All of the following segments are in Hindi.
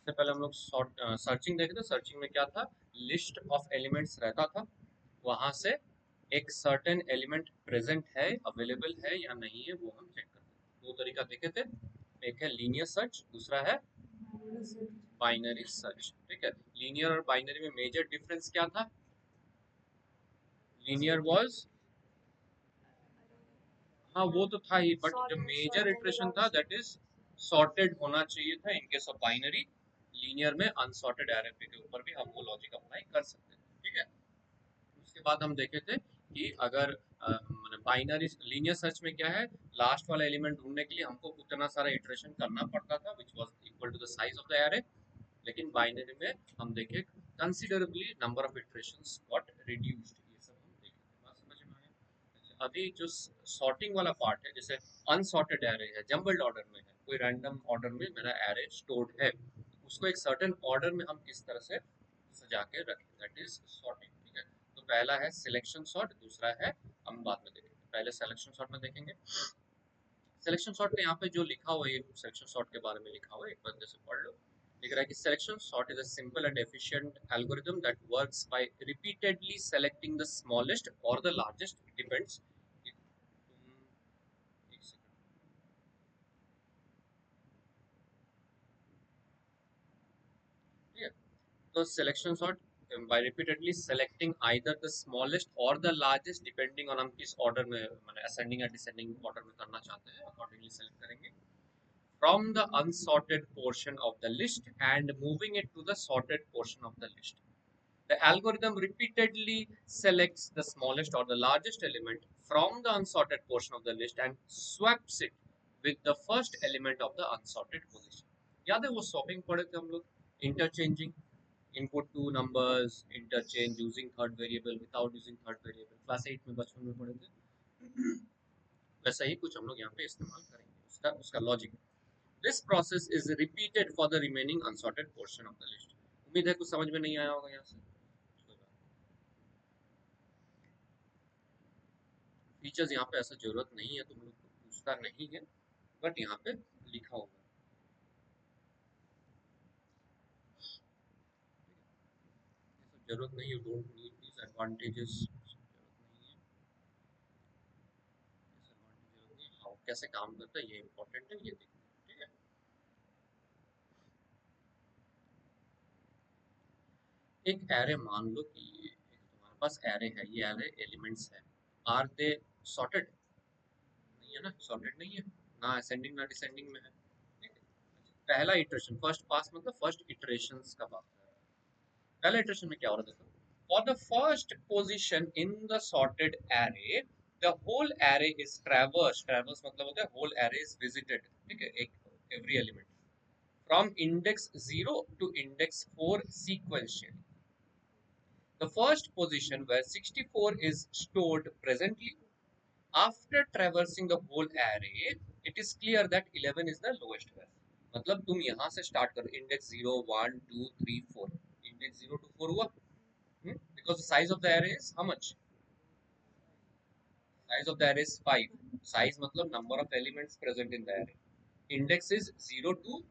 इससे पहले हम लोग सर्चिंग देखे थे। सर्चिंग में क्या था, लिस्ट ऑफ एलिमेंट्स रहता था, वहां से एक सर्टेन एलिमेंट प्रेजेंट है, अवेलेबल है या नहीं है, वो हम चेक करते हैं। दो तरीका देखे थे, एक है लीनियर सर्च, दूसरा है बाइनरी सर्च। ठीक है, लीनियर और बाइनरी में मेजर डिफरेंस क्या था? लीनियर वाज, हाँ वो तो था ही, बट जो मेजर इटरेशन था दैट इज सॉर्टेड होना चाहिए था। In case of binary, linear में अनसॉर्टेड एरे के ऊपर भी हम वो लॉजिक अप्लाई कर सकते हैं। ठीक है, उसके बाद हम देखे थे कि अगर बाइनरी लीनियर सर्च में क्या है, लास्ट वाला एलिमेंट ढूंढने के लिए हमको उतना सारा इटरेशन करना पड़ता था which was equal to the size of the array. लेकिन बाइनरी में हम देखे considerably number of iterations got reduced. ये सब हम देखे थे, बात समझ में आया? अच्छा, अभी जो सॉर्टिंग वाला पार्ट है, जैसे अनसॉर्टेड एरे है, जंबल्ड ऑर्डर में है, कोई रैंडम ऑर्डर में मेरा एरे स्टोर्ड है, उसको एक सर्टेन ऑर्डर में हम किस तरह से सजा के रखें, दैट इज सॉर्टिंग। ठीक है, तो पहला है सिलेक्शन सॉर्ट, दूसरा है, हम बाद में देखेंगे, पहले सिलेक्शन सॉर्ट में देखेंगे। सिलेक्शन सॉर्ट में यहाँ पे जो लिखा हुआ है, सिलेक्शन सॉर्ट के बारे में लिखा हुआ है, एक बार जैसे पढ़ लो। लिख रहा है कि selection sort is a simple and efficient algorithm that works by repeatedly selecting the smallest और द लार्जेस्ट, डिपेंड्स। एक सेकंड, ठीक है, तो selection sort by repeatedly selecting either the smallest or the largest depending on हम किस ऑर्डर में, मतलब असेंडिंग या डिसेंडिंग ऑर्डर में करना चाहते हैं, अकॉर्डिंगली सेलेक्ट करेंगे from the unsorted portion of the list and moving it to the sorted portion of the list. The algorithm repeatedly selects the smallest or the largest element from the unsorted portion of the list and swaps it with the first element of the unsorted position. याद है वो स्वैपिंग पढ़े थे हम लोग, interchanging input two numbers, interchange using third variable, without using third variable, class 8 में बचपन में पढ़े थे। वैसा ही कुछ हम लोग यहाँ पे इस्तेमाल करेंगे, उसका उसका logic. This process is repeated for the remaining unsorted portion of the list. उम्मीद है कुछ समझ में नहीं आया होगा यहाँ से। फीचर्स यहाँ पे ऐसा जरूरत नहीं है, तुम लोग को पूछता नहीं है, बट यहाँ पे लिखा होगा। जरूरत नहीं है, don't need this advantages, how कैसे काम करता है ये इंपॉर्टेंट है, ये देखना है। ठीक है, एक एरे मान लो कि एक तुम्हारे पास एरे है, ये एरे एलिमेंट्स है, आर दे सॉर्टेड? नहीं है ना, सॉर्टेड नहीं है, ना असेंडिंग ना डिसेंडिंग में है। ठीक है, पहला इटरेशन, फर्स्ट पास मतलब फर्स्ट इटरेशंस का बात कर रहा है। पहला इटरेशन में क्या हो रहा है देखो, for the first position in the sorted array the whole array is traverse, traverse मतलब होता है होल एरे इज विजिटेड। ठीक है, एक एवरी एलिमेंट फ्रॉम इंडेक्स 0 टू index 4 sequentially. The first position where 64 is stored presently. After traversing the whole array, it is clear that 11 is the lowest value. मतलब तुम यहाँ से स्टार्ट करो, इंडेक्स 0 1 2 3 4, इंडेक्स 0 to 4 हुआ, because the size of the array is how much? Size of the array is 5. Size मतलब number of elements present in the array. Index is 0 to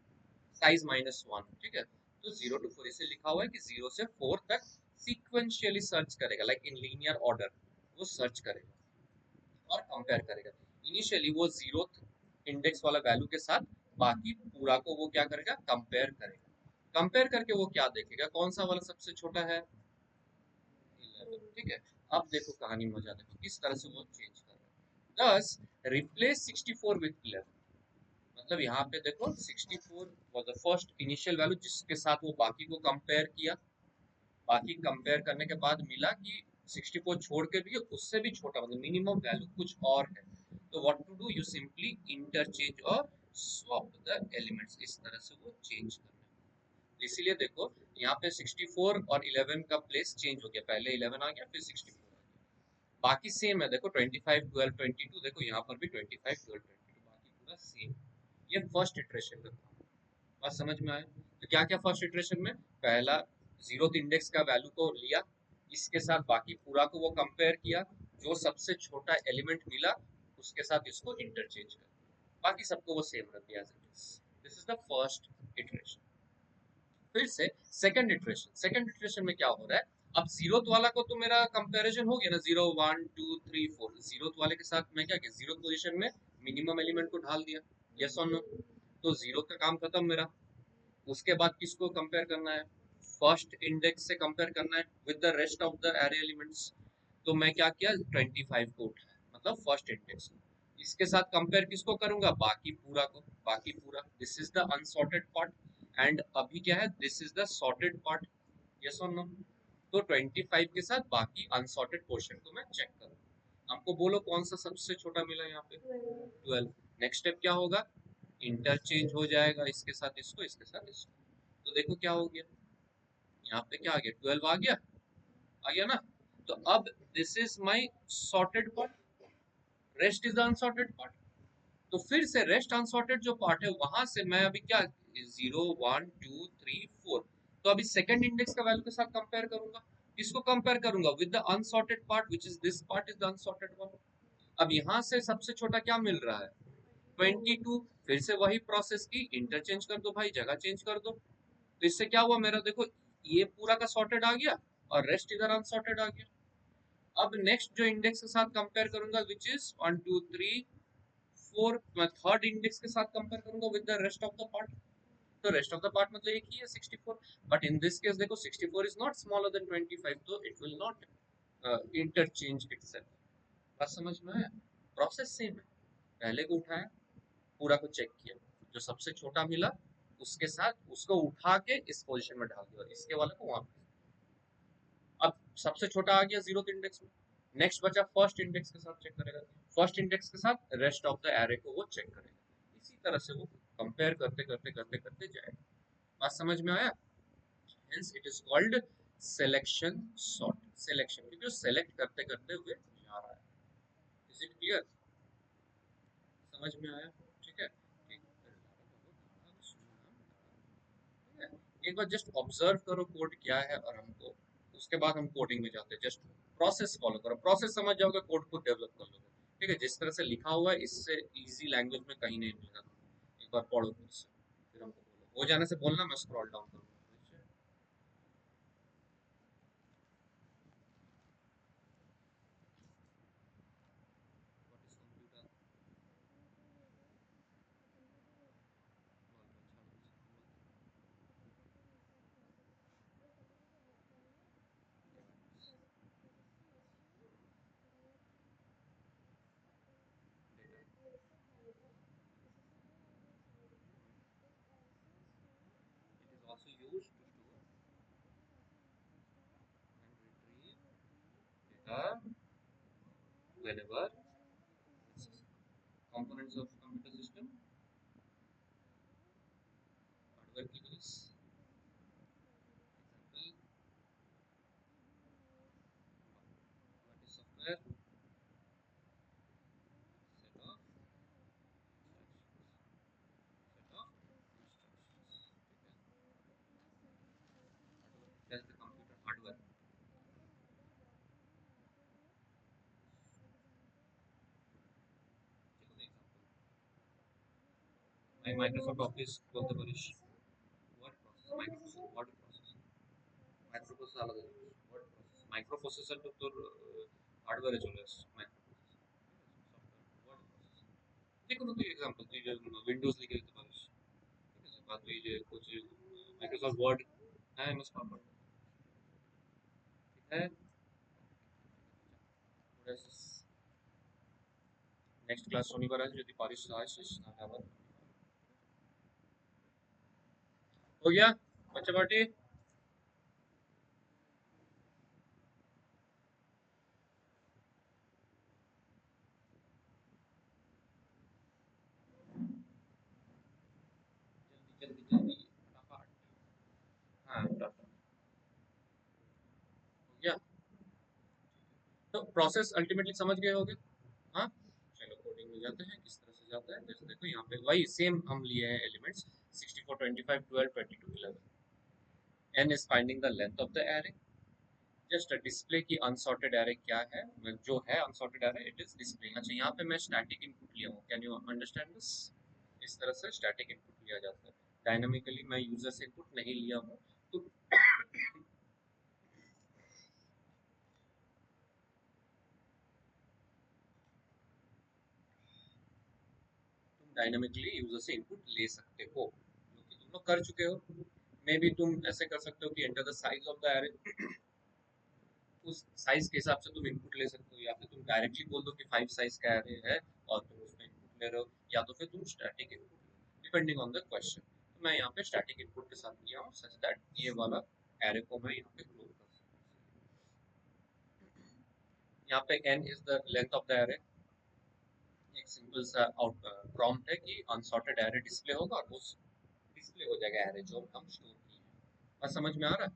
size minus 1. ठीक है, तो 0 to 4 इसे लिखा हुआ है कि 0 से 4 तक सीक्वेंशियली सर्च करेगा, लाइक इन लीनियर ऑर्डर वो सर्च करेगा और कंपेयर करेगा। इनिशियली वो 0 इंडेक्स वाला वैल्यू के साथ बाकी पूरा को वो क्या करेगा, कंपेयर करेगा। कंपेयर करके वो क्या देखेगा, कौन सा वाला सबसे छोटा है, 11। ठीक है, अब देखो कहानी मजा, देखो किस तरह से वो चेंज कर रहा है। दस रिप्लेस 64 विथ 11, मतलब यहाँ पे देखो 64 was the first initial value जिसके साथ वो बाकी को कंपेयर किया, बाकी कंपेयर करने के बाद मिला कि 64 छोड़ के भी उससे भी छोटा, मतलब मिनिमम वैल्यू कुछ और है। तो what to do, you simply interchange और स्वैप द एलिमेंट्स, इस तरह से वो चेंज करना है। इसीलिए देखो यहाँ पे 64 और 11 का प्लेस चेंज हो गया, पहले 11 आ गया फिर 64 आ गया, बाकी सेम है। देखो 25 12 22, देखो यहाँ पर भी 25 12 22, बाकी पूरा सेम। ये फर्स्ट इटरेशन का था, बात समझ में आया? तो क्या क्या फर्स्ट इटरेशन में, पहला जीरो इंडेक्स का वैल्यू को लिया, इसके साथ बाकी पूरा को वो कंपेयर किया, जो सबसे छोटा एलिमेंट मिला उसके साथ इसको इंटरचेंज कर, बाकी सबको वो सेम रख दिया। This is the first iteration. फिर से सेकंड इटरेशन में क्या हो रहा है, अब जीरोथ वाला को तो मेरा कंपैरिजन हो गया ना, 0 1 2 3 4, जीरोथ वाले के साथ मैं क्या किया, जीरो पोजीशन में मिनिमम एलिमेंट को ढाल दिया, यस और नो, तो जीरो का काम खत्म मेरा। उसके बाद किसको कंपेयर करना है, फर्स्ट इंडेक्स से कंपेयर करना है with the rest of the array elements. तो मैं क्या किया, 25 को उठाया, मतलब फर्स्ट इंडेक्स। इसके साथ कंपेयर किसको करूंगा, बाकी पूरा को, बाकी पूरा, this is the unsorted part, and अभी क्या है, this is the sorted part, yes और नो। तो 25 के साथ बाकी अनसॉर्टेड पोर्शन को मैं चेक करूँ, आपको बोलो कौन सा सबसे छोटा मिला यहाँ पे, 12। नेक्स्ट स्टेप क्या होगा, इंटरचेंज हो जाएगा इसके साथ इसको, इसके साथ इसको, तो देखो क्या हो गया, यहाँ पे क्या आ गया, 12 आ गया ना। तो अब this is my sorted part, rest is the unsorted part. तो फिर से रेस्ट अनसॉर्टेड जो पार्ट है वहां से मैं अभी क्या, 0 1 2 3 4, तो अभी सेकंड इंडेक्स का वैल्यू के साथ कंपेयर करूंगा, किसको कंपेयर करूंगा, with the unsorted part which is this part is the unsorted one. अब यहाँ से सबसे छोटा क्या मिल रहा है, 22। फिर से वही प्रोसेस की, इंटरचेंज कर दो भाई, जगह चेंज कर दो, तो इससे क्या हुआ मेरा, देखो ये पूरा का सॉर्टेड आ गया और रेस्ट इधर अनसॉर्टेड आ गया। अब नेक्स्ट जो इंडेक्स के साथ कंपेयर करूंगा विच इज 1 2 3 4, मैं थर्ड इंडेक्स के साथ कंपेयर करूंगा with the rest of the part. तो रेस्ट ऑफ द पार्ट मतलब एक ही है, 64, बट इन दिस केस देखो 64 इज नॉट स्मॉलर देन 25, तो it will not interchange itself. बात समझ में आया, प्रोसेस सेम है, पहले को उठाया, पूरा को चेक किया, जो सबसे छोटा मिला उसके साथ उसको उठा के इस पोजीशन में डाल दिया, इसके वाले को वहां। अब सबसे छोटा आ गया जीरो इंडेक्स में, नेक्स्ट बचा फर्स्ट इंडेक्स के साथ चेक करेगा, फर्स्ट इंडेक्स के साथ रेस्ट ऑफ द एरे को वो चेक करेगा, इसी तरह से वो कंपेयर करते करते करते करते जाएगा। बात समझ में आया, hence it is called selection sort, selection, क्योंकि वो सेलेक्ट करते करते हुए जा रहा है। इज इट क्लियर, समझ में आया, ठीक है, ठीक है। एक बार जस्ट ऑब्जर्व करो कोड क्या है, और हमको उसके बाद हम कोडिंग में जाते हैं, जस्ट प्रोसेस फॉलो करो, प्रोसेस समझ जाओगे, कोड खुद डेवलप कर लोगे, ठीक है, जिस तरह से लिखा हुआ है इससे इजी लैंग्वेज में कहीं नहीं मिलेगा, एक बार पढ़ो खुद से, फिर हमको बोलो, हो जाने से बोलना, मैं स्क्रॉल डाउन करूंगा। It is also used to store and retrieve data whenever components of computer system, hardware keys, example, what is software, set of instructions, that's the computer hardware। मैं माइक्रोसॉफ्ट ऑफिस बोलते पारिश, word process, Microsoft word process, micro process अलग है, वर्ड प्रोसेस माइक्रो प्रोसेसर तो তোর हार्डवेयर চলে আসছে, মাইক্রো প্রসেসর ওয়ার্ড প্রসেস, যে কোনো তুই एग्जांपल তুই যে উইন্ডোজ লিখে দিতে পারিস, ঠিক আছে, বা তুই যে কোচে মাইক্রোসফট ওয়ার্ড, হ্যাঁ এমএস পাওয়ার, ঠিক है। নেক্সট ক্লাস শনিবার আছে, যদি পারিস আসিস, নাহলে আবার हो गया बच्चा पार्टी। जल्दी जल्दी जल्दी फटाफट, हाँ फटाफट, हो गया। तो प्रोसेस अल्टीमेटली समझ गए होगे, हाँ। चलो कोडिंग में जाते हैं, किस तरह से जाता है, जैसे देखो यहाँ पे वही सेम हम लिए हैं elements, 64 25 12 22 11। n is finding the length of the array, just display की अनसॉर्टेड एरे क्या है, जो है unsorted array it is display. अच्छा यहाँ पे मैं स्टैटिक इनपुट लिया हूँ, कैन यू अंडरस्टैंड दिस, इस तरह से स्टैटिक इनपुट लिया जाता है, डायनामिकली मैं यूजर से इनपुट नहीं लिया हूँ, तो तुम डायनामिकली यूजर से इनपुट ले सकते हो, जो कि तुम लोग कर चुके हो। मे भी तुम ऐसे कर सकते हो कि enter the size of the array, उस साइज के हिसाब से तुम इनपुट ले सकते हो, या फिर तुम डायरेक्टली बोल दो कि 5 साइज का एरे है और तुम उसमें इनपुट ले रहे हो, या तो फिर तुम static input, depending on the question. तो मैं यहाँ पे स्टैटिक इनपुट के साथ लिया हूँ सच दैट ये वाला एरे को मैं यहाँ पे क्लोज कर सकूँ। यहाँ पे n is the length of the array. एक सिंपल सा आउट प्रॉम्प्ट है कि अनसॉर्टेड एरे डिस्प्ले होगा और उस डिस्प्ले हो जाएगा एरे जो हम स्टोर किए हैं। बस समझ में आ रहा है?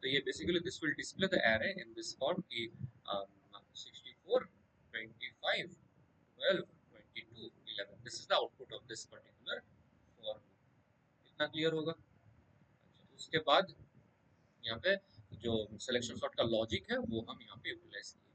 तो ये basically this will display the array in this form की 64 25 12 22 11, this is the output of this particular form. इतना क्लियर होगा? अच्छा, उसके बाद यहाँ पे जो सिलेक्शन सॉर्ट का लॉजिक है वो हम यहाँ पे यूटिलाइज किए।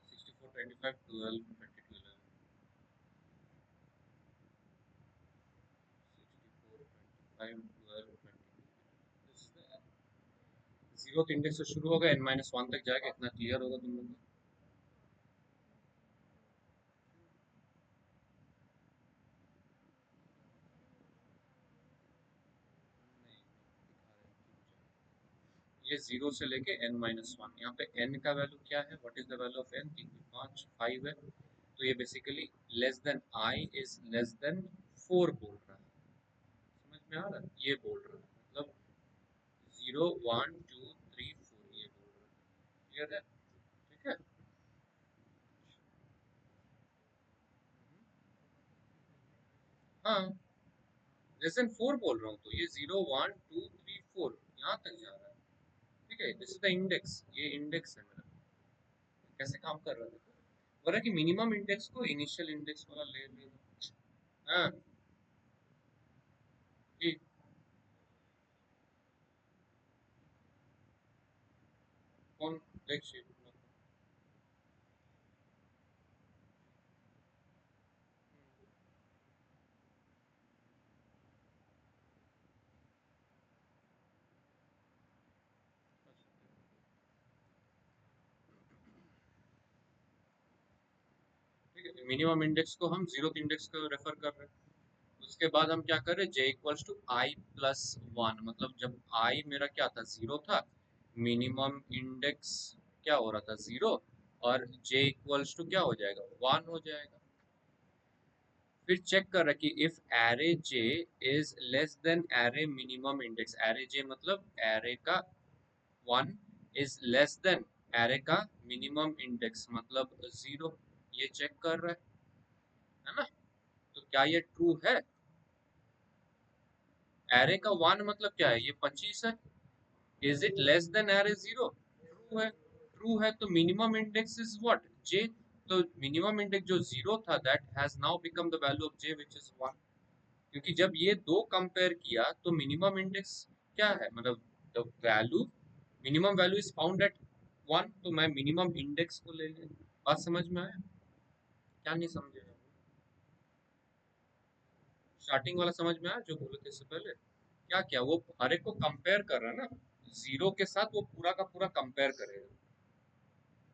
सिक्सटी फोर 25 12 22 11, 64 25 12 22, जीरो इंडेक्स से शुरू होगा n-1 तक जाएगा। इतना क्लियर होगा तुम लोग को? ये जीरो से लेके n-1, यहाँ पे n का वैल्यू क्या है, what is the value of n? 3 5 5 है, तो ये basically less than i is less then 4 बोल रहा है। समझ में आ रहा है? ये बोल रहा है मतलब 0 1 2 3 4 ये बोल रहा है। क्लियर है? ठीक है। हाँ, लेस देन 4 बोल रहा हूँ, तो ये 0 1 2 3 4 यहाँ तक जा रहा है। ठीक है, दिस इज द इंडेक्स, ये इंडेक्स है मेरा। कैसे काम कर रहा है? बोल रहा है कि मिनिमम इंडेक्स को इनिशियल इंडेक्स वाला ले ले। हाँ, कि कौन देख शीट? ठीक है, मिनिमम इंडेक्स को हम जीरो इंडेक्स को रेफर कर रहे हैं। उसके बाद हम क्या कर रहे हैं, j equals to i plus one, मतलब जब i मेरा क्या था, जीरो था, मिनिमम इंडेक्स क्या हो रहा था, जीरो, और j इक्वल्स टू क्या हो जाएगा, वन हो जाएगा। फिर चेक कर रहा है कि if array j is less than array minimum index, array j मतलब एरे का one is less than array का मिनिमम इंडेक्स मतलब जीरो, ये चेक कर रहा है ना? तो क्या ये ट्रू है? एरे का वन मतलब क्या है, ये 25 है। Is it less than array zero? True है। ट्रू है तो मिनिमम इंडेक्स इज व्हाट, जे। तो मिनिमम इंडेक्स जो जीरो था that has now become the value of J which is one. क्योंकि जब ये दो कंपेयर किया तो मिनिमम इंडेक्स क्या है, मतलब the value, minimum value is found at one, तो मैं मिनिमम इंडेक्स को ले ले। बात समझ में आया? क्या नहीं समझे? स्टार्टिंग वाला समझ में आया जो बोले थे इससे पहले? क्या क्या वो हर एक को कंपेयर कर रहा है ना, जीरो के साथ वो पूरा का पूरा कंपेयर करेगा।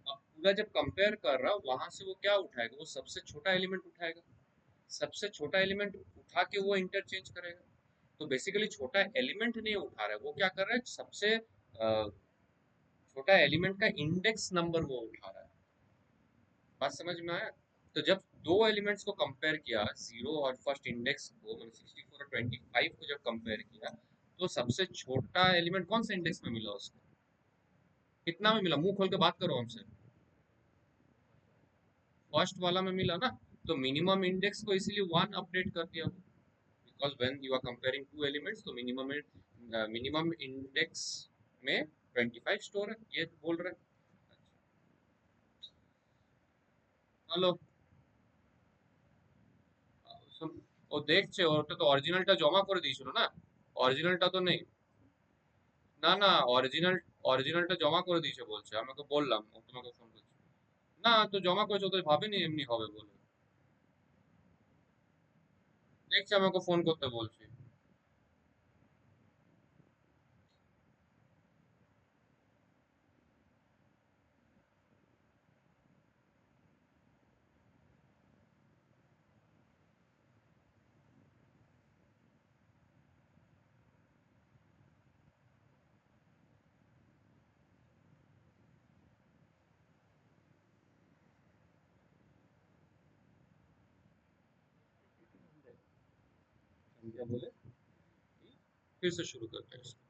अब पूरा जब कंपेयर कर रहा वहां से वो क्या उठाएगा, वो सबसे छोटा एलिमेंट उठाएगा। सबसे छोटा एलिमेंट उठा के वो इंटरचेंज करेगा। तो बेसिकली छोटा एलिमेंट नहीं उठा रहा है, वो क्या कर रहा है, सबसे छोटा एलिमेंट का इंडेक्स नंबर वो उठा रहा है। बात समझ में आया? तो जब दो एलिमेंट्स को कंपेयर किया, जीरो और फर्स्ट इंडेक्स को, मतलब 64 और 25 को जब कंपेयर किया, तो सबसे छोटा एलिमेंट कौन सा इंडेक्स में मिला उसको? कितना में मिला, मुंह खोल के बात करो हमसे। फर्स्ट वाला में मिला ना, तो मिनिमम इंडेक्स को इसीलिए 1 अपडेट कर दिया, because when you are comparing two elements तो मिनिमम इंडेक्स में 25 स्टोर है, ये बोल रहे हैं। हेलो, ও দেখছে, ওটা তো অরিজিনালটা জমা করে দিয়েছিল না, অরিজিনালটা তো নেই। না না, অরিজিনালটা জমা করে দিয়েছে বলছে, আমাকে বললাম, ও তোমাকে ফোন করছে। না তো জমা করেছে, ওদের ভাবেনি এমনি হবে বলে। দেখছে আমাকে ফোন করতে বলছে। हम क्या बोले, फिर से शुरू करते हैं इसको।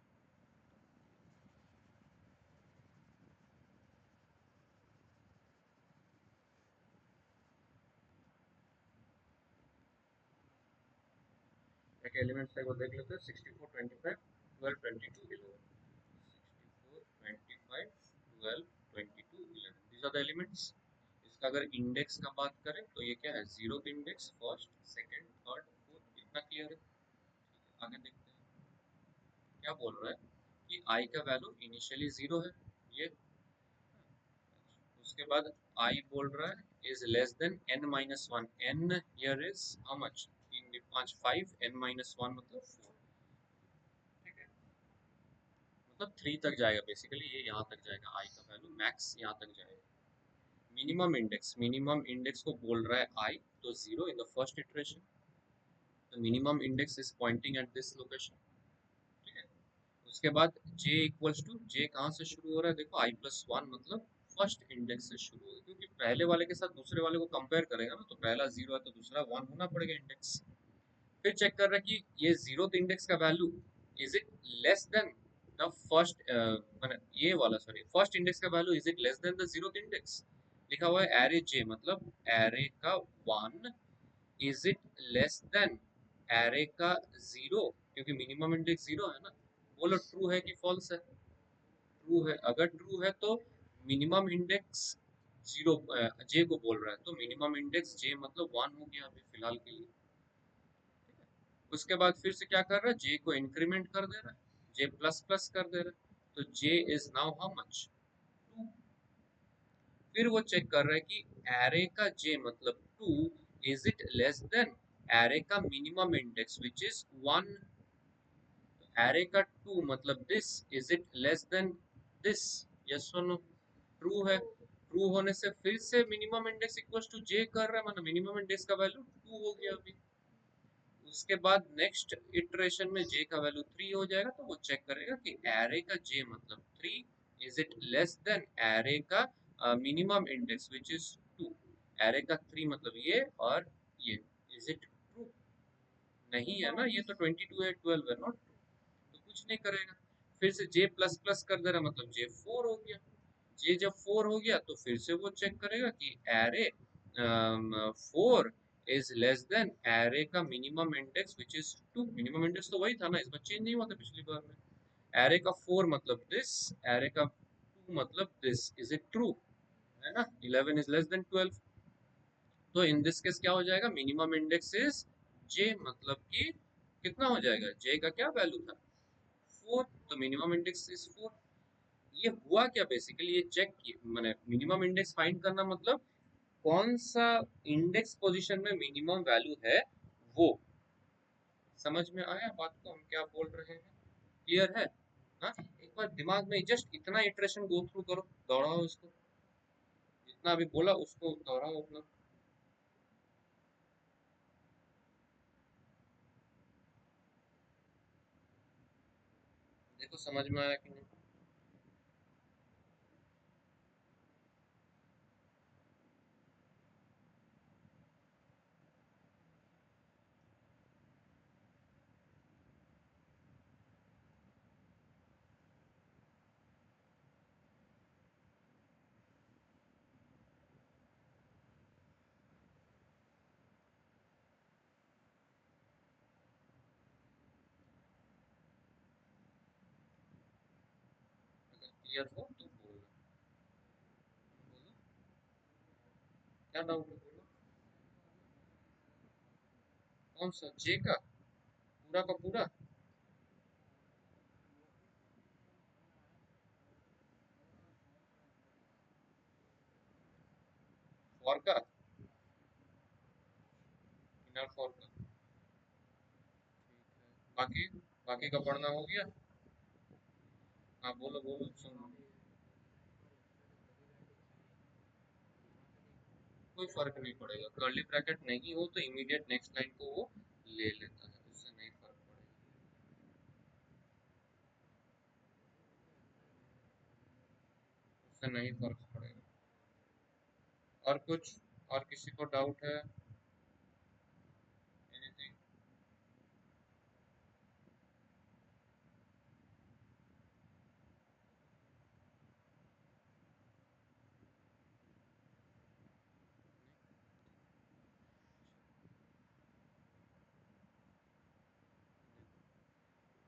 एक एलिमेंट से वो देख लेते हैं, 64 25 12 22 11। 64 25 12 22 11, these are the elements। इसका अगर इंडेक्स का बात करें तो ये क्या है, zero index, first second third fourth, इतना क्लियर है। आगे देखते हैं क्या बोल रहा है, कि आई का वैल्यू इनिशियली जीरो है, ये। उसके बाद आई बोल रहा है is less than n minus one, n here is how much, 3 5 5, n minus one मतलब 4, ठीक है, मतलब 3 तक जाएगा बेसिकली, ये यहाँ तक जाएगा, आई का वैल्यू मैक्स यहाँ तक जाएगा। मिनिमम इंडेक्स को बोल रहा है आई, तो zero in the first iteration, the minimum index is pointing at this location, ठीक है। उसके बाद j इक्वल्स टू, j कहाँ से शुरू हो रहा है, देखो i प्लस वन मतलब फर्स्ट इंडेक्स से शुरू होगा, क्योंकि पहले वाले के साथ दूसरे वाले को कंपेयर करेगा ना, तो पहला जीरो है तो दूसरा वन होना पड़ेगा इंडेक्स। फिर चेक कर रहा है कि ये जीरो इंडेक्स का value is it less then the first, ये वाला सॉरी, फर्स्ट इंडेक्स का value is it less then the zero index. लिखा हुआ है एरे जे मतलब एरे का one, is it less than array का जीरो, क्योंकि मिनिमम इंडेक्स जीरो है ना। बोलो ट्रू है कि फॉल्स है, ट्रू है। अगर ट्रू है तो मिनिमम इंडेक्स जीरो, जे को बोल रहा है, तो मिनिमम इंडेक्स जे मतलब वन हो गया अभी फिलहाल के लिए। उसके बाद फिर से क्या कर रहा है, जे को इंक्रीमेंट कर दे रहा है, जे प्लस प्लस कर दे रहा है, तो जे इज नाउ हाउ मच, 2। फिर वो चेक कर रहा है कि एरे का जे मतलब 2, is it less than array का minimum index which is 1। Array का 2 मतलब this, is it less than this, yes और नो। ट्रू है, ट्रू होने से फिर से minimum index equals to j कर रहा है, मतलब मिनिमम इंडेक्स का वैल्यू 2 हो गया अभी। उसके बाद नेक्स्ट इटरेशन में j का वैल्यू 3 हो जाएगा, तो वो चेक करेगा कि एरे का j मतलब 3, is it less than array का minimum index which is 2। Array का 3 मतलब ये और ये, इज इट ट्रू, नहीं है ना, ये तो 22 है, 12 है, नॉट ट्रू, तो कुछ नहीं करेगा। फिर से j प्लस प्लस कर दे रहा, मतलब j 4 हो गया। j जब 4 हो गया तो फिर से वो चेक करेगा कि array 4 is less than array का minimum index which is 2। Minimum index तो वही था ना, इसमें चेंज नहीं हुआ था पिछली बार में। एरे का 4 मतलब दिस, एरे का 2 मतलब दिस, इज इट ट्रू, है ना। 11 इज लेस देन 12, तो इन दिस केस क्या हो जाएगा, मिनिमम इंडेक्स इज j मतलब कि कितना हो जाएगा, j का क्या वैल्यू था, 4, तो मिनिमम इंडेक्स इज 4। ये हुआ क्या बेसिकली, ये चेक मैंने मिनिमम इंडेक्स फाइंड करना मतलब कौन सा इंडेक्स पोजीशन में मिनिमम वैल्यू है, वो। समझ में आया बात को हम क्या बोल रहे हैं, क्लियर है। हाँ, एक बार दिमाग में जस्ट इतना इटरेशन गो थ्रू करो, दोहराओ इसको, जितना अभी बोला उसको दोहराओ अपना। देखो समझ में आया कि नहीं। क्लियर हो तो बोलना। बोलो क्या डाउट है, बोलो। कौन सा जे का पूरा का पूरा? फॉर का, इनर फॉर का। बाकी बाकी का पढ़ना हो गया? हाँ बोलो बोलो सुन। कोई फर्क नहीं पड़ेगा, कर्ली ब्रैकेट नहीं हो तो इमीडिएट नेक्स्ट लाइन को वो ले लेता है, उससे नहीं फर्क पड़ेगा। उससे नहीं फर्क पड़ेगा। और कुछ, और किसी को डाउट है? एनीथिंग?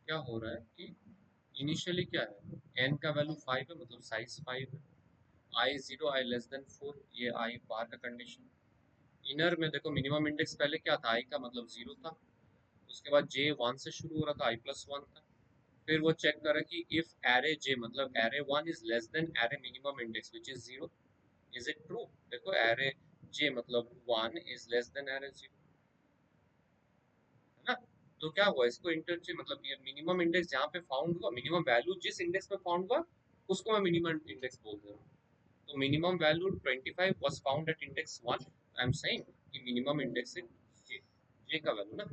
क्या हो रहा है कि इनिशियली क्या है, n का वैल्यू 5 है मतलब साइज 5 है, i 0 i लेस देन 4, ये i बाहर का कंडीशन। इनर में देखो मिनिमम इंडेक्स पहले क्या था, i का मतलब 0 था, उसके बाद j 1 से शुरू हो रहा था, i प्लस 1 था। फिर वो चेक करे कि इफ एरे j मतलब array 1 is less than array minimum index which is 0, is it true? देखो एरे j मतलब 1 इज लेस देन एरे 0, है ना? तो क्या हुआ, इसको इंटरचेंज मतलब ये मिनिमम इंडेक्स जहाँ पे फाउंड हुआ, मिनिमम वैल्यू जिस इंडेक्स पे फाउंड हुआ उसको मैं मिनिमम इंडेक्स बोल रहा हूँ। तो minimum value 25 was found at index 1, I am saying कि minimum index है j, j का वैल्यू ना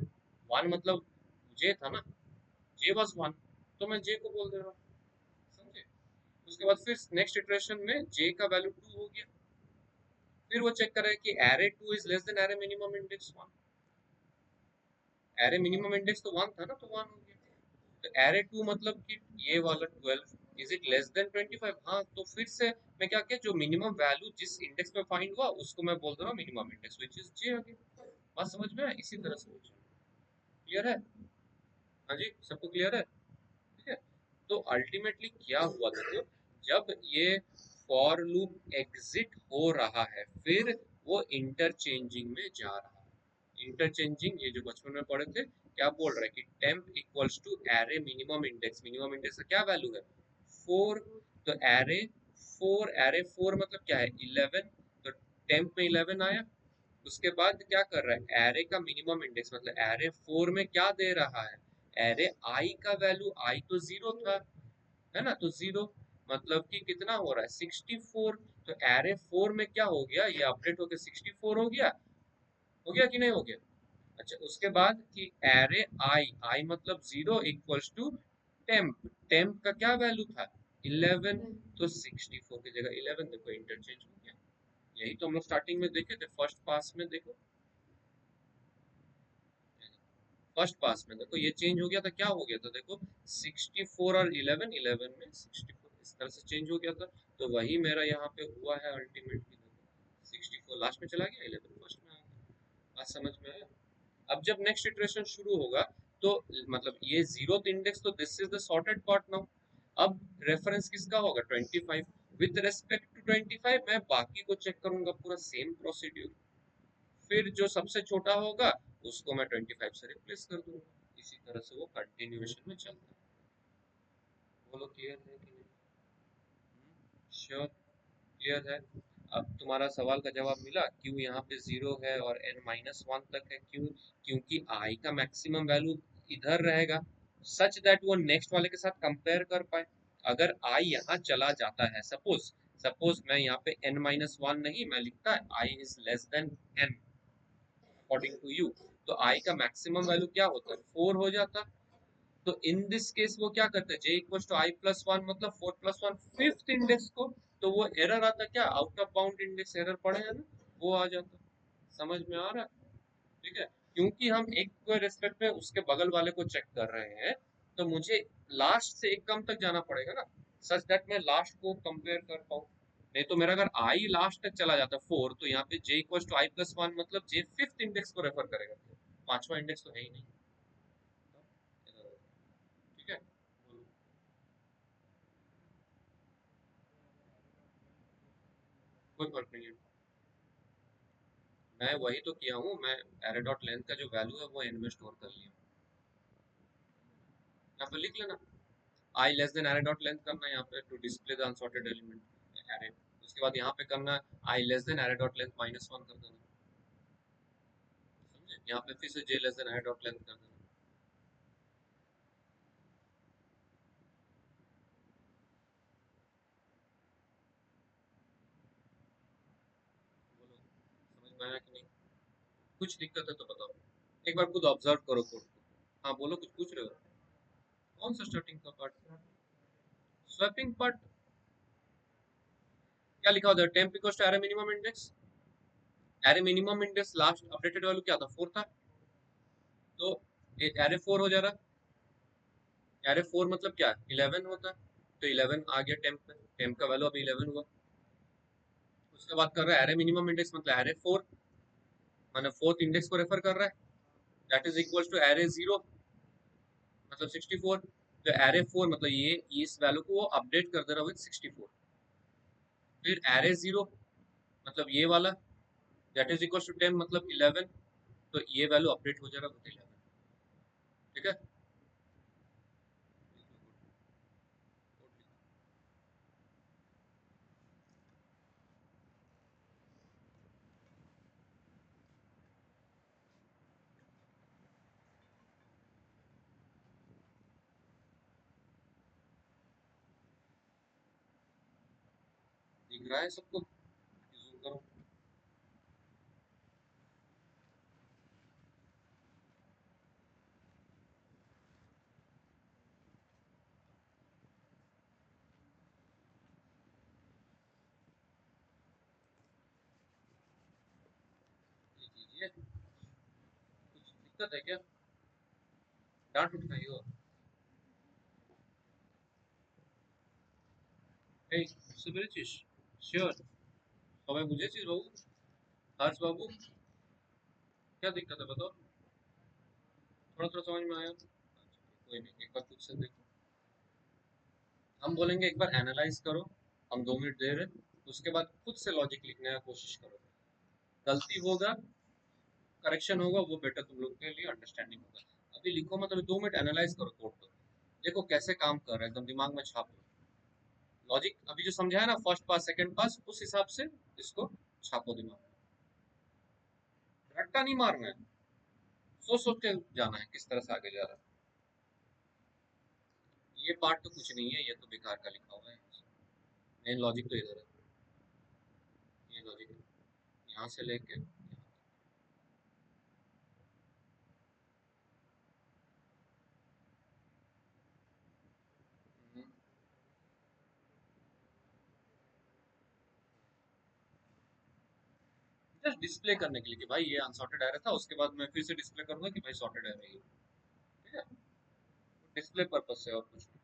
1 मतलब j था ना, j was 1, तो मैं j को बोल दे रहा हूँ, समझे? उसके बाद फिर नेक्स्ट इटरेशन में j का वैल्यू 2 हो गया, फिर वो चेक कर रहा है कि array 2 is less than array minimum index 1, array minimum index तो 1 था ना, तो 1 हो गया। तो array 2 मतलब कि ये वाला 12 इज इट लेस देन 25? हाँ, तो फिर से मैं क्या किया, जो मिनिमम वैल्यू जिस इंडेक्स में फाइंड हुआ उसको मैं बोल दे रहा हूँ minimum index which is J again. बात समझ में है? इसी तरह से क्लियर है? हाँ जी, सबको क्लियर है? ठीक है। तो अल्टीमेटली क्या हुआ, देखो जब ये फॉर लूप एग्जिट हो रहा है फिर वो इंटरचेंजिंग में जा रहा है। इंटरचेंजिंग ये जो बचपन में पढ़े थे, क्या बोल रहा है कि temp equals to array minimum index, minimum index का क्या वैल्यू है 4, तो एरे 4 मतलब क्या है 11, तो टेम्प में 11 आया। उसके बाद क्या कर रहा है, एरे का मिनिमम इंडेक्स मतलब एरे 4 में क्या दे रहा है, एरे आई का वैल्यू, आई तो 0 था, है ना, तो 0 मतलब कि कितना हो रहा है 64, तो एरे 4 में क्या हो गया, ये अपडेट होकर 64 हो गया कि नहीं हो गया? अच्छा, उसके बाद कि एरे आई, आई मतलब 0 इक्वल्स टू टेम्प, टेम्प का क्या वैल्यू था 11, तो 64 की जगह 11, देखो इंटरचेंज हो गया। यही तो हम लोग स्टार्टिंग में देखे थे, फर्स्ट पास में देखो, फर्स्ट पास में देखो ये चेंज हो गया था, क्या हो गया था देखो 64 और 11, 11 में 64, इस तरह से चेंज हो गया था। तो वही मेरा यहाँ पे हुआ है अल्टीमेटली, 64 लास्ट में चला गया, 11 फर्स्ट में आ गया। बात समझ में आया? अब जब नेक्स्ट इटरेशन शुरू होगा तो मतलब ये 0th इंडेक्स, तो this is the sorted part now. अब रेफरेंस किसका होगा 25, विद रेस्पेक्ट टू 25 मैं बाकी को चेक करूंगा, पूरा सेम प्रोसीड्यूर। फिर जो सबसे छोटा होगा उसको मैं 25 से रिप्लेस कर दूंगा, इसी तरह से वो कंटिन्यूएशन में चलता है। बोलो क्लियर है कि नहीं? श्योर क्लियर है? अब तुम्हारा सवाल का जवाब मिला, क्यों यहाँ पे 0 है और n-1 तक है, क्यों? क्योंकि i का मैक्सिमम वैल्यू इधर रहेगा, सच दैट वो नेक्स्ट वाले के साथ कंपेयर कर पाए। अगर i यहाँ चला जाता है, सपोज सपोज मैं यहाँ पे n-1 नहीं, मैं लिखता है i is less than n according to you, तो i का मैक्सिमम वैल्यू क्या होता है 4 हो जाता। तो इन दिस केस वो क्या करते हैं, j equals to i plus 1 मतलब 4 प्लस 1 फिफ्थ इंडेक्स को, तो वो एरर आता क्या, out of bound index error पढ़े हैं ना, वो आ जाता। समझ में आ रहा है? ठीक है, क्योंकि हम एक के रिस्पेक्ट में उसके बगल वाले को चेक कर रहे हैं, तो मुझे लास्ट से एक कम तक जाना पड़ेगा ना, सच दैट मैं लास्ट को कंपेयर कर पाऊँ। नहीं तो मेरा अगर आई लास्ट तक चला जाता 4, तो यहाँ पे j equals to i plus 1 मतलब j फिफ्थ इंडेक्स को रेफर करेगा, पांचवा इंडेक्स तो है ही नहीं। ठीक है, बोलो। कोई फर्क नहीं है। मैं वही तो किया हूँ, मैं एरे डॉट लेंथ का जो वैल्यू है वो एन में स्टोर कर लिया हूँ। यहाँ पे लिख लेना i less than array dot length करना है यहाँ पे to display the unsorted element array. उसके बाद यहाँ पे करना i less than array dot length -1 कर देना। समझे? यहाँ पे फिर से j less than array dot length कर देना। बोलो समझ में आया कि नहीं? कुछ दिक्कत है तो बताओ, एक बार खुद ऑब्जर्व करो कोड को। हाँ बोलो, कुछ पूछ रहे हो? कौन सा स्टार्टिंग का पार्ट? Swapping part? क्या लिखा होता है? Temp equals to array minimum index. Array minimum index last updated value क्या था? 4 था। तो एरे 4 हो जा रहा। एरे 4 मतलब क्या है? 11 होता है। तो 11 आ गया टेम्प में, टेम्प का वैल्यू अभी 11 हुआ। उसके बाद कर रहा है एरे मिनिमम इंडेक्स मतलब एरे 4, माने फोर्थ इंडेक्स को रेफर कर रहा है। That is equals to array 0 मतलब 64। तो एरे 4 मतलब ये इस वैल्यू को वो अपडेट कर दे रहा है विद 64। फिर एरे 0 मतलब ये वाला, दैट इज इक्वल्स टू 10 मतलब 11। तो ये वैल्यू अपडेट हो जा रहा है विद 11। ठीक है? दिख रहा है सबको? जूम करो। ये कीजिए। कुछ दिक्कत है क्या? डांट उठ रही हो? এই বুঝতে পেরেছিস? শিওর? সবাই বুঝেছিস বাবू? हर्ष बाबू, क्या दिक्कत है बताओ? थोड़ा थोड़ा समझ में आया? अच्छा, कोई नहीं, एक बार खुद से देखो। हम बोलेंगे एक बार एनालाइज करो। हम 2 मिनट दे रहे, उसके बाद खुद से लॉजिक लिखने का कोशिश करो। गलती होगा, करेक्शन होगा, वो बेटर तुम लोग के लिए अंडरस्टैंडिंग होगा। अभी लिखो मत, अभी 2 मिनट एनालाइज करो कोड को। देखो कैसे काम कर रहा है, एकदम दिमाग में छाप लो। लॉजिक अभी जो समझा है ना, फर्स्ट पास सेकंड पास, उस हिसाब से इसको छापो दिमाग में। रट्टा नहीं मारना है, सोच सोच के जाना है किस तरह से आगे जा रहा है। ये पार्ट तो कुछ नहीं है, ये तो बेकार का लिखा हुआ है। मेन लॉजिक तो इधर है। ये लॉजिक है, यहाँ से लेके जस्ट डिस्प्ले करने के लिए कि भाई ये अनसॉर्टेड एरर था, उसके बाद मैं फिर से डिस्प्ले करूंगा कि भाई सॉर्टेड एरर है। ठीक है? डिस्प्ले पर्पज से और कुछ नहीं।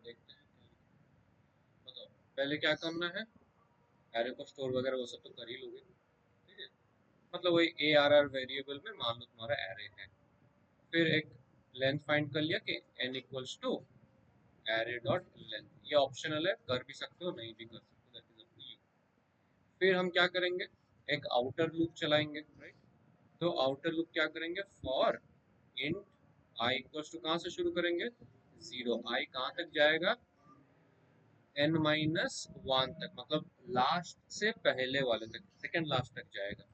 देखते हैं क्या लिखा है। बताओ पहले क्या करना है, एरे को स्टोर वगैरह वो सब तो कर ही लोगे, ठीक है। मतलब वही ए आर आर वेरिएबल में मान लो तुम्हारा एरे है, फिर एक लेंथ फाइंड कर लिया कि n equals to array dot length, ये ऑप्शनल है, कर भी सकते हो नहीं भी कर सकते हो, that is up to you. फिर हम क्या करेंगे, एक आउटर लूप चलाएंगे, राइट। तो आउटर लूप क्या करेंगे, for int i equals to, कहाँ से शुरू करेंगे, 0, आई कहाँ तक जाएगा, n माइनस 1 तक, मतलब लास्ट से पहले वाले तक, सेकंड लास्ट तक जाएगा।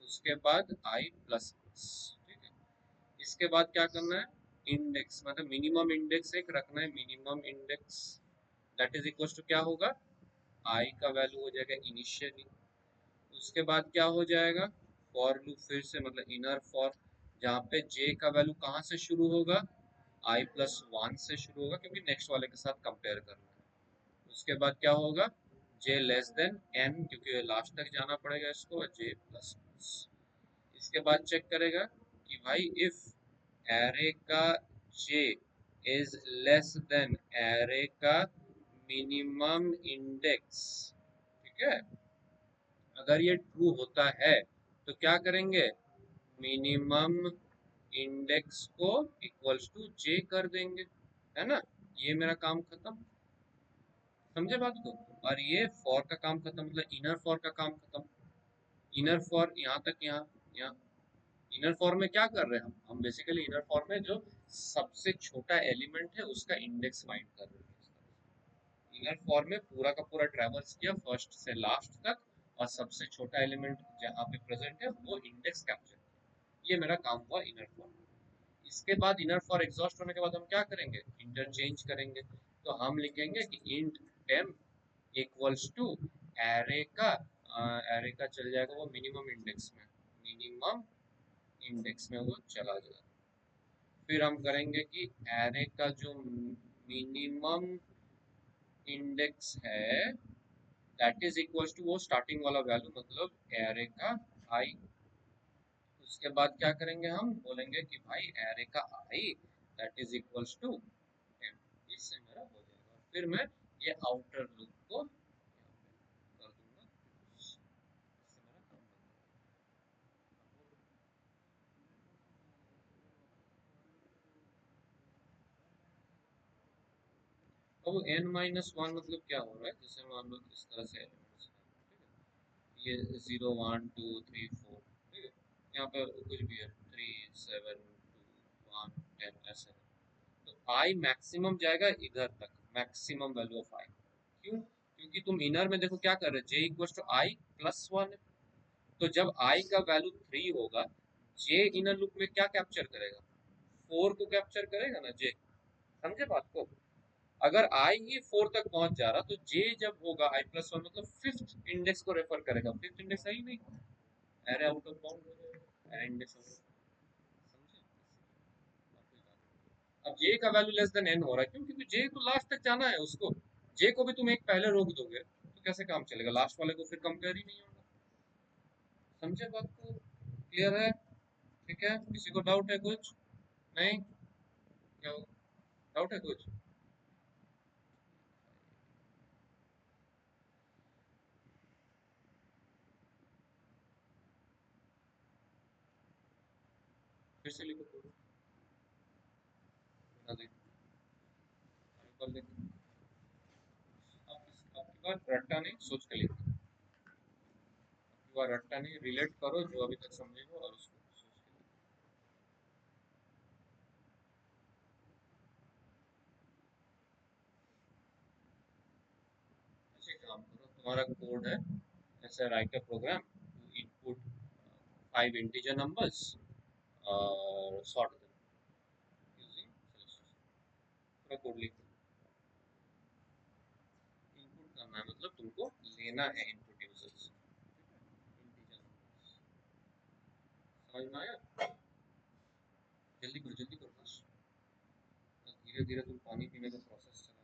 उसके बाद आई प्लस, ठीक है। इसके बाद क्या करना है, इंडेक्स मतलब मिनिमम इंडेक्स एक रखना है, minimum index that is equal to क्या होगा, आई का वैल्यू हो जाएगा इनिशियली। उसके बाद क्या हो जाएगा, फॉर लूप फिर से मतलब इनर फॉर, जहाँ पे जे का वैल्यू कहाँ से शुरू होगा, आई प्लस 1 से शुरू होगा, क्योंकि नेक्स्ट वाले के साथ कंपेयर करना है। उसके बाद क्या होगा, जे लेस देन एन, क्योंकि लास्ट तक जाना पड़ेगा इसको, जे प्लस। इसके बाद चेक करेगा कि भाई इफ एरे का जे इज लेस देन एरे का मिनिमम इंडेक्स, ठीक है। अगर ये ट्रू होता है तो क्या करेंगे, मिनिमम इंडेक्स को इक्वल्स टू जे कर देंगे, है ना। ये मेरा काम खत्म, समझे बात को। और ये फॉर का काम खत्म, मतलब इनर फॉर का काम खत्म। इनर फॉर यहाँ तक, यहाँ इनर फॉर में क्या कर रहे हैं हम बेसिकली इनर फॉर में जो सबसे छोटा एलिमेंट है उसका इंडेक्स फाइंड कर रहे हैं। इनर फॉर में पूरा का पूरा ट्रैवर्स किया फर्स्ट से लास्ट तक, और सबसे छोटा एलिमेंट जहाँ पे प्रेजेंट है वो इंडेक्स कैप्चर। ये मेरा काम हुआ इनर फॉर। इसके बाद इनर फॉर एग्जॉस्ट होने के बाद हम क्या करेंगे, इंटरचेंज करेंगे। तो हम लिखेंगे कि int temp equals to array का, एरे का चल जाएगा वो मिनिमम इंडेक्स में, मिनिमम इंडेक्स में वो चला जाएगा। फिर हम करेंगे कि एरे का जो मिनिमम इंडेक्स है दैट इज इक्वल्स टू वो स्टार्टिंग वाला वैल्यू, मतलब एरे का आई। उसके बाद क्या करेंगे, हम बोलेंगे कि भाई एरे का i that is equals to m, इससे मेरा हो जाएगा। फिर मैं ये आउटर लूप को कर दूंगा, इससे मेरा काम बन जाएगा। अब n माइनस वन मतलब क्या हो रहा है, जैसे मान लो इस तरह से एलिमेंट्स, ठीक है, ये 0 1 2 3 4, ठीक है। यहाँ पे कुछ भी है 3 7 2 1 10 ऐसे है। तो आई मैक्सिमम जाएगा इधर तक, मैक्सिमम वैल्यू ऑफ आई। क्यों, क्योंकि तुम इनर में देखो क्या कर रहे हो, J equal to i plus 1 है। तो जब आई का वैल्यू 3 होगा, जे इनर लूप में क्या कैप्चर करेगा, 4 को कैप्चर करेगा ना जे, समझे बात को। अगर आई ही 4 तक पहुंच जा रहा तो जे जब होगा आई प्लस 1 मतलब फिफ्थ इंडेक्स को रेफर करेगा, फिफ्थ इंडेक्स है ही नहीं, एरे आउट ऑफ बाउंड हो जाएगा, एरे इंडेक्स हो जाएगा, समझे। अब जे का वैल्यू लेस देन एन हो रहा है, क्यों, क्योंकि जे तो लास्ट तक जाना है उसको। जे को भी तुम एक पहले रोक दोगे तो कैसे काम चलेगा, लास्ट वाले को फिर कंपेयर ही नहीं होगा, समझे बात को। क्लियर है, ठीक है। किसी को डाउट है कुछ, नहीं, क्या डाउट है कुछ। फिर से लिखो, बता दे, कर दे। आपकी बात रट्टा नहीं, सोच के लिखो, आपकी बात रट्टा नहीं, रिलेट करो जो अभी तक समझे हो और उसको सोच के लिखो। ऐसे काम करो, तुम्हारा कोड है, ऐसे write a program to input 5 integer numbers और सॉर्ट देम यूजिंग सेलेक्शन। पूरा कोड लिखो। इनपुट करना है मतलब तुमको लेना है इनपुट यूजर्स, इंटीजर नंबर्स, समझ में आया। जल्दी करो बस, धीरे धीरे तुम पानी पीने का प्रोसेस चलाता है।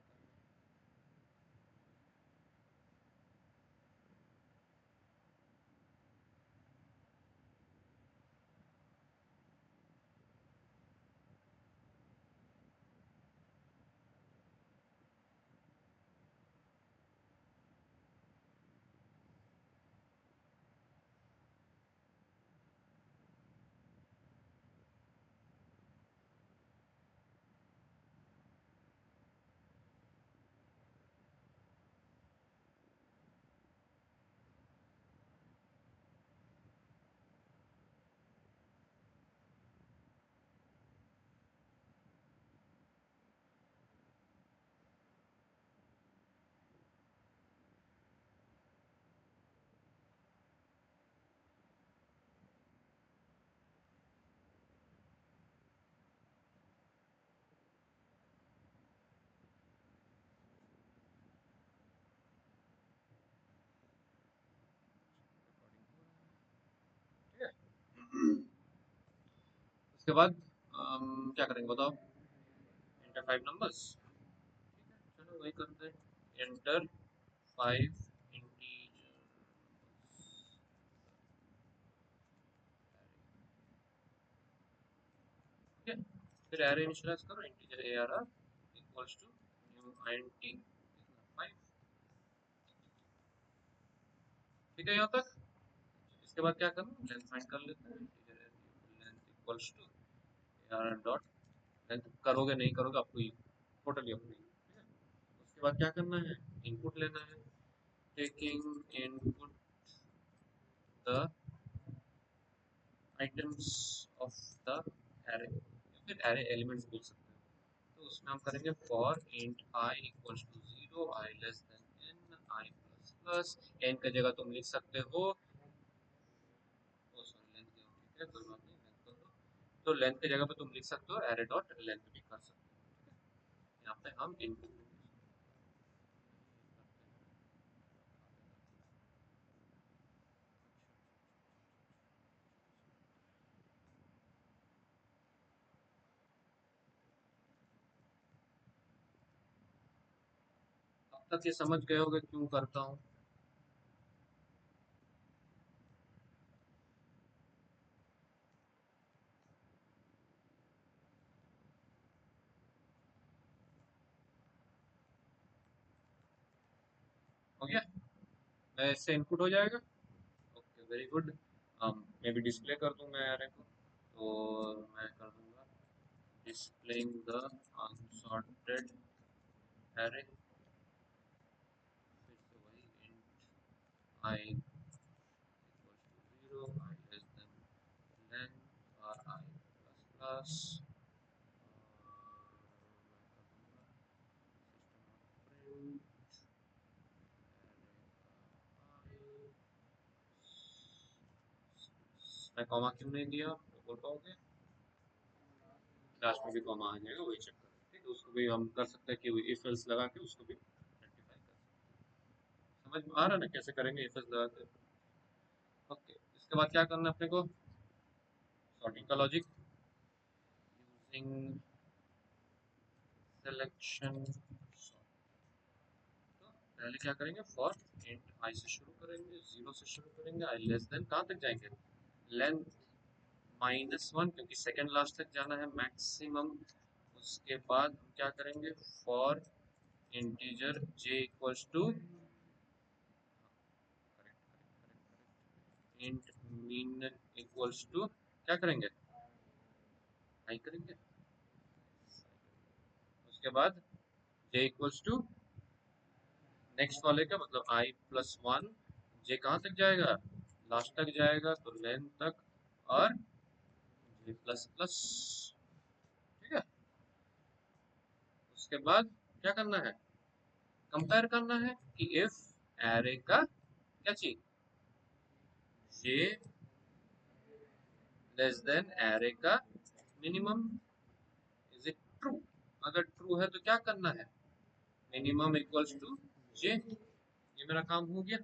उसके बाद क्या करेंगे बताओ, एंटर 5 नंबर्स। चलो वही करते हैं, एंटर 5 इंटीजर। ठीक है, फिर एरे इनिशियलाइज करो, integer arr equals to new int 5। ठीक है यहाँ तक। इसके बाद क्या करना, लेंथ फाइंड कर लेते हैं, integer length equals to arr dot length. करोगे नहीं करोगे आपको टोटली अपनी। ठीक है, उसके बाद क्या करना है, इनपुट लेना है, taking input the items of the array, या फिर एरे एलिमेंट्स बोल सकते हैं। तो उसमें हम करेंगे for int i equals to 0, i less than n, i plus plus. N की जगह तुम लिख सकते हो, ओ सॉरी लेंथ की, ठीक है कोई बात नहीं, लेंथ कर दो। तो लेंथ की जगह पे तुम लिख सकते हो एरे डॉट लेंथ भी कर सकते हो। यहाँ पे हम इनपुट, अब तक ये समझ गए होगे क्यों करता हूँ। हो गया, मैं इससे इनपुट हो जाएगा। Okay very good. मैं भी डिस्प्ले कर दूँ मैं एरे को, तो मैं कर दूंगा displaying the unsorted array, फिर से वही int I equals to 0, I less than length और I plus plus, print मैं कॉमा क्यों नहीं दिया तो बोल पाओगे, लास्ट में भी कॉमा आ जाएगा, वही चक्कर है। ठीक है, उसको भी हम कर सकते हैं कि इफ एल्स लगा के उसको भी रेक्टिफाई कर सकते हैं। समझ में आ रहा है ना कैसे करेंगे इफ एल्स लगा के। ओके, इसके बाद क्या करना है अपने को, सॉर्टिंग का लॉजिक यूजिंग सिलेक्शन। तो पहले क्या करेंगे, फॉर इंट आई से शुरू करेंगे, 0 से शुरू करेंगे, आई लेस देन कहाँ तक जाएंगे, लेंथ -1, क्योंकि सेकंड लास्ट तक जाना है मैक्सिमम। उसके बाद हम क्या करेंगे, for integer j equals to int min equals to क्या करेंगे, आई करेंगे। उसके बाद j इक्वल्स टू नेक्स्ट वाले का मतलब आई प्लस वन, जे कहाँ तक जाएगा, लास्ट तक जाएगा, तो लेंथ तक, और जे प्लस प्लस। ठीक है, उसके बाद क्या करना है, कंपेयर करना है कि इफ एरे का क्या चीज, जे लेस देन एरे का मिनिमम, इज इट ट्रू। अगर ट्रू है तो क्या करना है, मिनिमम इक्वल्स टू जे। ये मेरा काम हो गया।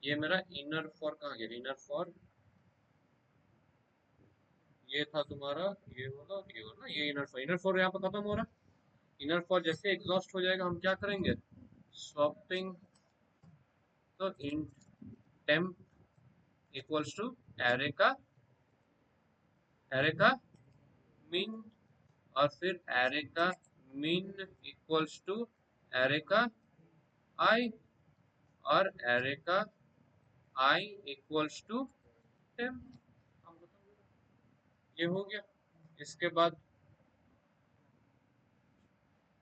ये मेरा इनर फॉर कहाँ गया, इनर फॉर ये था तुम्हारा, ये वाला और ये वाला, ये इनर फॉर यहाँ पे खत्म हो रहा है। इनर फॉर जैसे एग्जॉस्ट हो जाएगा हम क्या करेंगे, स्वैपिंग, तो इन टेम्प इक्वल्स टू एरे का, एरे का मीन, और फिर एरे का मीन इक्वल्स टू एरे का आई, और एरे का आई इक्वल्स टू टेम्प। ये हो गया। इसके बाद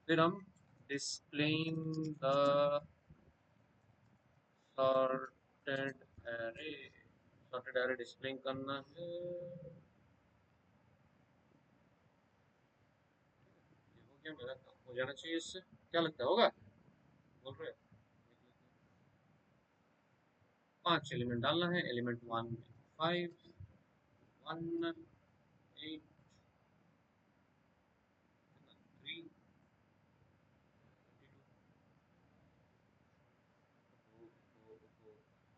फिर हम displaying the sorted array, sorted array displaying करना है। ये हो गया, मेरा काम हो जाना चाहिए इससे, क्या लगता है होगा, बोल रहे हैं। 5 एलिमेंट डालना है, एलिमेंट 1 5 1 8 3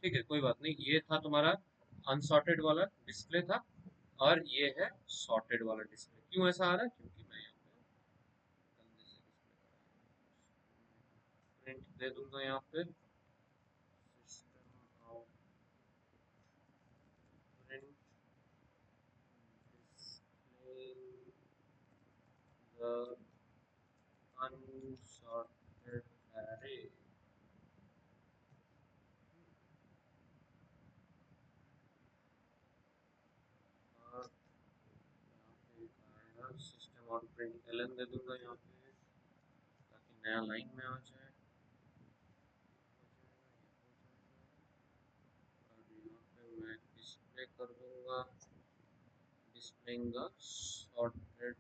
ठीक है कोई बात नहीं, ये था तुम्हारा अनसॉर्टेड वाला डिस्प्ले था। और ये है सॉर्टेड वाला डिस्प्ले। क्यों ऐसा आ रहा है? क्योंकि मैं यहाँ पे गंदे से डिस्प्ले प्रिंट दे दूंगा यहाँ पे system out print displaying the unsorted array। और यहाँ पे एक आएगा सिस्टम आउट प्रिंट एलन दे दूंगा यहाँ पे ताकि नया लाइन में आ जाए। और यहाँ पे मैं डिस्प्ले कर दूंगा displaying the sorted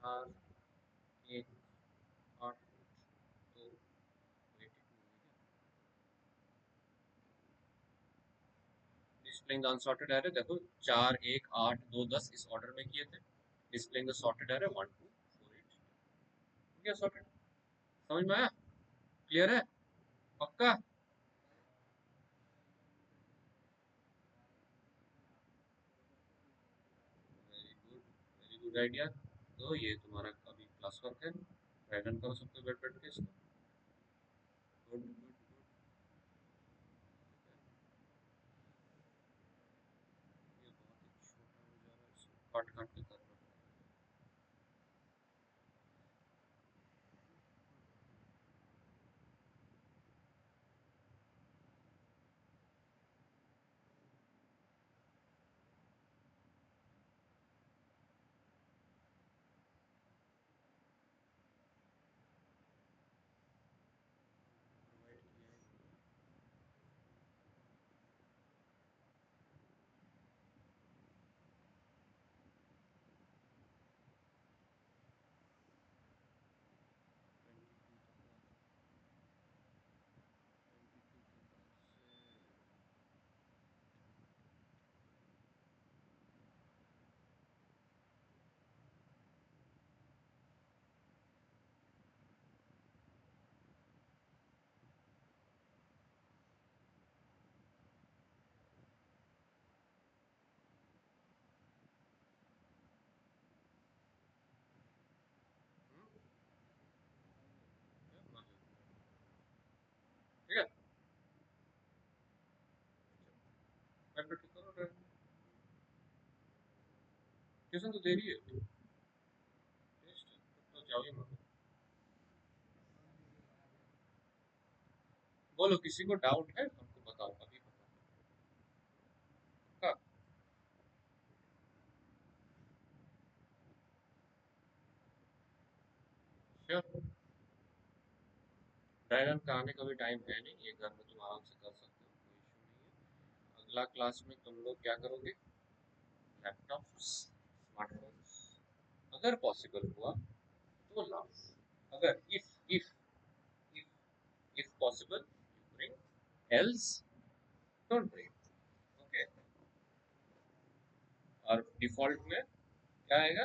4 1 8 2 displaying the unsorted array. देखो 4 1 8 2 10 इस ऑर्डर में किए थे। डिस्प्लेइंग द सॉर्टेड एरे 1 2 4 8 क्या सॉर्टेड। समझ में आया? क्लियर है? पक्का? Very good idea. तो ये तुम्हारा अभी क्लास वर्क है, ट्राई रन करो सबको बैठ बैठ के इसको। Good good good. ये बहुत ही छोटा हो जा रहा है, इसको काट काट के करना पड़ेगा। प्रोवाइड किया है। ठीक है, बैठ बैठ के करो। ट्यूशन तो दे रही है, टेस्ट तो जाओ ही मत। बोलो किसी को डाउट है हमको बताओ अभी बताओ। श्योर। ड्राई रन कराने का भी टाइम है नहीं, ये घर में तुम आराम से कर सकते हो, कोई इशू नहीं है। अगला क्लास में तुम लोग क्या करोगे? लैपटॉप्स स्मार्टफोन्स अगर पॉसिबल हुआ तो लाओ। अगर if possible you bring, else don't bring. Okay. और डिफॉल्ट में क्या आएगा?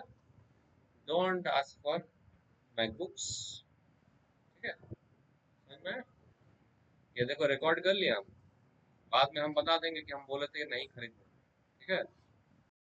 Don't ask for MacBooks. ठीक है, समझ में? ये देखो रिकॉर्ड कर लिया हम, बाद में हम बता देंगे कि हम बोले थे नहीं खरीदना। ठीक है।